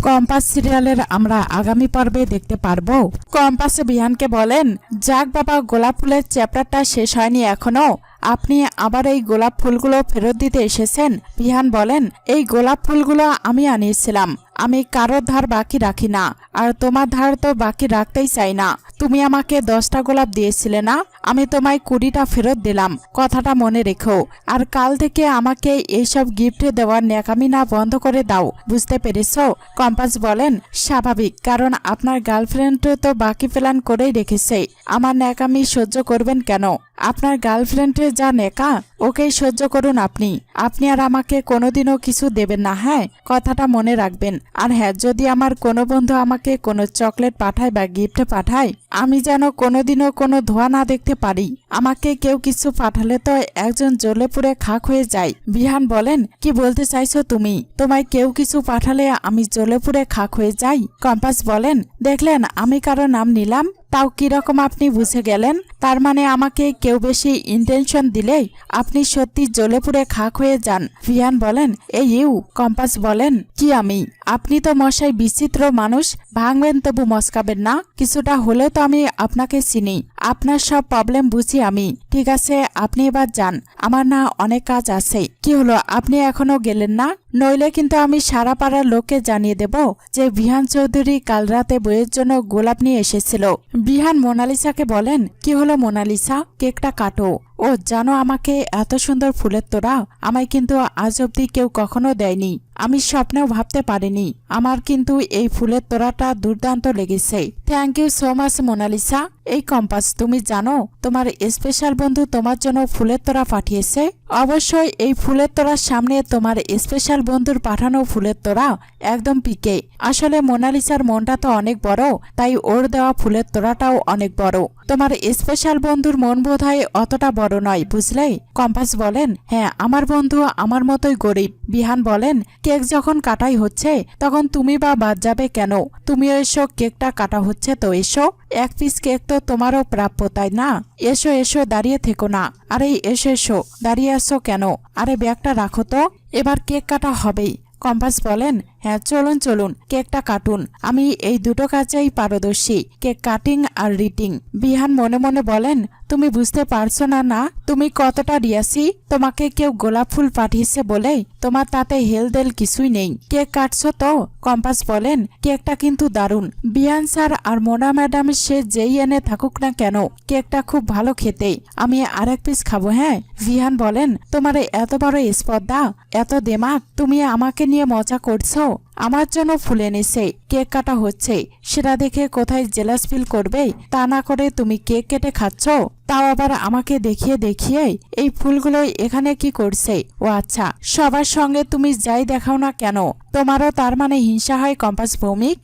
Compass সিরিয়ালের আমরা আগামী পর্বে দেখতে পারবো। কম্পাস বিহানকে বলেন, যাক বাবা, গোলাপ ফুলের চ্যাপ্টারটা শেষ হয়নি এখনো, আপনি আবার এই গোলাপ ফুলগুলো ফেরত দিতে এসেছেন। বিহান বলেন, এই গোলাপ ফুলগুলো আমি আনিয়েছিলাম, আমি কারোর ধার বাকি রাখি না, আর তোমার ধার তো বাকি রাখতেই চাই না। তুমি আমাকে 10টা গোলাপ দিয়েছিলে না, আমি তোমায় 20টা ফেরত দিলাম, কথাটা মনে রেখো। আর কাল থেকে আমাকে এইসব গিফট দেওয়ার ন্যাকামি না বন্ধ করে দাও, বুঝতে পেরেছো? কম্পাস বলেন, স্বাভাবিক, কারণ আপনার গার্লফ্রেন্ড তো বাকি প্ল্যান করেই রেখেছে, আমার ন্যাকামি সহ্য করবেন কেন? আপনার গার্লফ্রেন্ডের যা নেকা, ওকেই সহ্য করুন আপনি। আপনি আর আমাকে কোনোদিনও কিছু দেবেন না, হ্যাঁ, কথাটা মনে রাখবেন। আর হ্যাঁ, যদি আমার কোনো বন্ধু আমাকে কোনো চকলেট পাঠায় বা গিফট পাঠায়, আমি যেন কোনোদিনও কোনো ধোয়া না দেখতে পারি। আমাকে কেউ কিছু পাঠালে তো একজন জ্বলে পুড়ে খাক হয়ে যায়। বিহান বলেন, কি বলতে চাইছো তুমি? তোমায় কেউ কিছু পাঠালে আমি জ্বলে পুড়ে খাক হয়ে যাই? কম্পাস বলেন, দেখলেন আমি কারো নাম নিলাম, তাও কিরকম আপনি বুঝে গেলেন? তার মানে আমাকে কেউ বেশি ইন্টেনশন দিলে আপনি সত্যি জ্বলে পুড়ে খাক হয়ে যান। বিহান বলেন, এই ইউ। কম্পাস বলেন, কি আমি? আপনি তো মশাই বিচিত্র মানুষ, ভাঙবেন তবু মস্কাবেন না। কিছুটা হলেও তো আমি আপনাকে চিনি, আপনার সব প্রবলেম বুঝি আমি। ঠিক আছে, আপনি এবার যান, আমার না অনেক কাজ আছে। কি হলো, আপনি এখনো গেলেন না? নইলে কিন্তু আমি সারা পাড়ার লোককে জানিয়ে দেব যে বিহান চৌধুরী কাল রাতে বইয়ের জন্য গোলাপ নিয়ে এসেছিল। বিহান মোনালিসাকে বলেন, কি হলো মোনালিসা, কেকটা কাটো। ও জানো, আমাকে এত সুন্দর ফুলের তোড়া আমায় কিন্তু আজ অব্দি কেউ কখনো দেয়নি, আমি স্বপ্নেও ভাবতে পারিনি। আমার কিন্তু এই ফুলের তোড়াটা দুর্দান্ত লেগেছে। Thank you so much Monalisa. এই কম্পাস, তুমি জানো তোমার স্পেশাল বন্ধু তোমার জন্য ফুলের তোড়া পাঠিয়েছে? অবশ্যই এই ফুলের তোড়ার সামনে তোমার স্পেশাল বন্ধুর পাঠানো ফুলের তোড়া একদম পিকে। আসলে মোনালিসার মনটা তো অনেক বড়, তাই ওর দেওয়া ফুলের তোড়াটাও অনেক বড়। তোমার স্পেশাল বন্ধুর মন বোধহয় অতটা বড় নয়, বুঝলে? কম্পাস বলেন, হ্যাঁ, আমার বন্ধু আমার মতোই গরিব। বিহান বলেন, কেক যখন কাটাই হচ্ছে তখন তুমি বা বাদ যাবে কেন? তুমিও এসো, কেকটা কাটা হচ্ছে তো এসো। এক পিস কেক তো তোমারও প্রাপ্য, তাই না? এসো এসো, দাঁড়িয়ে থেকো না। আরে এসো এসো, দাঁড়িয়ে আসো কেন? আরে ব্যাগটা রাখো তো, এবার কেক কাটা হবেই। কম্পাস বলেন, হ্যাঁ চলুন চলুন, কেকটা কাটুন, আমি এই দুটো কাজেই পারদর্শী, কেক কাটিং আর রিটিং। বিহান মনে মনে বলেন, তুমি বুঝতে পারছো না, না তুমি কতটা রিয়াসি? তোমাকে কেউ গোলাপ ফুল পাঠিয়েছে বলে তোমার তাতে হেলদেল কিছুই নেই, কেক কাটছো তো? কম্পাস বলেন, কেকটা কিন্তু দারুণ। বিহান স্যার আর মোনা ম্যাডাম সে যেই এনে থাকুক না কেন, কেকটা খুব ভালো খেতে, আমি আরেক পিস খাবো, হ্যাঁ। বিহান বলেন, তোমার এত বড় স্পর্ধা, এত দেমাগ, তুমি আমাকে নিয়ে মজা করছো? আমার জন্য ফুল এনেছে, কেক কাটা হচ্ছে, সেটা দেখে কোথায় জেলাস ফিল করবে? তা না করে তুমি কেক কেটে খাচ্ছ, তাও আবার আমাকে দেখিয়ে দেখিয়ে। এই ফুলগুলো এখানে কি করছে? ও আচ্ছা, সবার সঙ্গে তুমি যাই দেখাও না কেন, তোমারও তার মানে হিংসা হয় কম্পাস ভৌমিক?